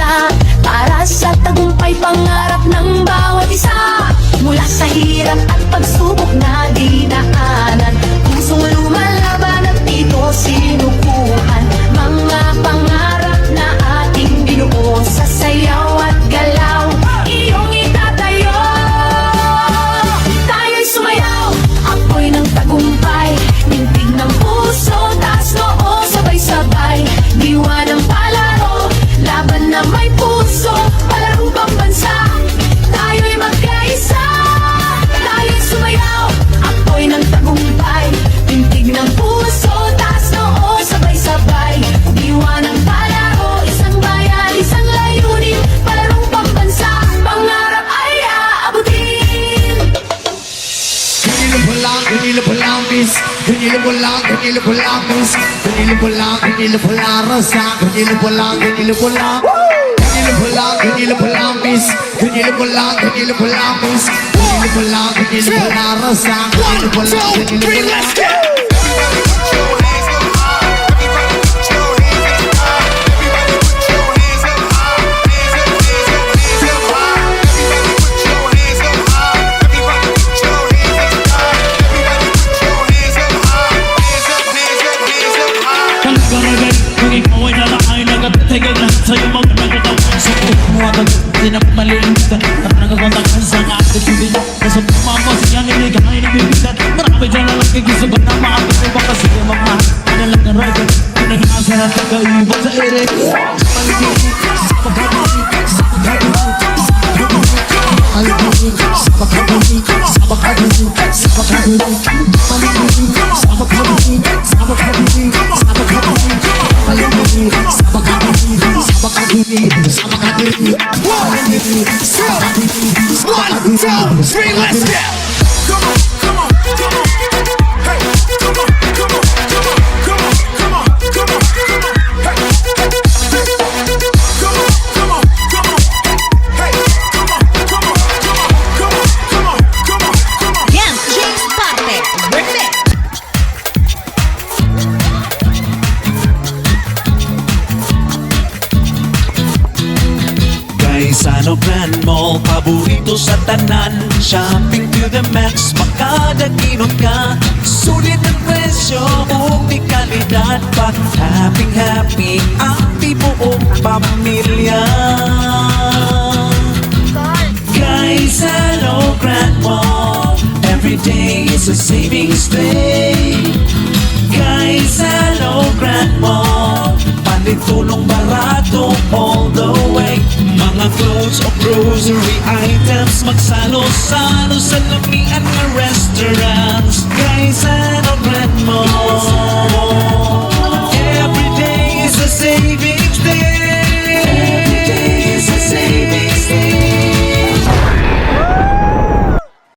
pag-asa para sa tagumpay pangarap ng bawat isa. Mula sa hirap at pagsubok na dinaanan, pusong lumalaban at dito sinukuhan. Mga pangarap na ating binuo sa sayaw at galaw, iyong itatayo. Tayo'y sumayaw, apoy ng tagumpay, tintig ng puso, taas noo, sabay-sabay. Diwa ng palaro, laban na may puso, palaro bang bansa, tayo'y magkaisa. Tayo'y sumayaw, apoy ng tagumpay, tintig ng puso, taas noo, sabay-sabay. Diwa ng palaro, isang bayan, isang layunin, palarong pambansa, pangarap ay aabutin. Ganilo pa lang, ganilo pa lang, miss. Ganilo pa lang, ganilo pa lang, miss. Ganilo pa lang, ganilo pa lang, rasa. Ganilo pa lang, ganilo pa lang. Ganilo pa lang, ganilo pa lang, miss. Ganilo pa lang, ganilo pa lang, miss. Ganilo pa lang, ganilo pa lang, rasa. Ganilo pa lang, ganilo pa lang. Sa'yo mga nagkakawin sa kumuha ka di na malilimutan at nagkakontakan sa akin tubig nasa pumama siya niligain ibibigat marami dyan na lang kagiso ba na maakit ba kasi mamahal na lang ang rider pinag-asa na tagaiba sa ere sa pagkakawin sa pagkakawin One, two, three, let's go! Come on, come on, come on. Hey, come on, come on, come on, come on, come on, come on, come on. Hey, come on, come on, come on. Hey, come on, come on, come on, come on, come on, come on, come on. Yan, James Parte, perfect. Gaisano Grand Mall, paborito sa tanan. Shopping to the max, makadaginot ka. Sulit ang presyo, di kalidad pa. Happy ang tibuong pamilya. Gaisano Grand Mall, every day is a savings day. Gaisano Grand Mall, tulong barato all the way. Mga clothes o grocery items, magsalo-salo sa lamian ng restaurants. Guys,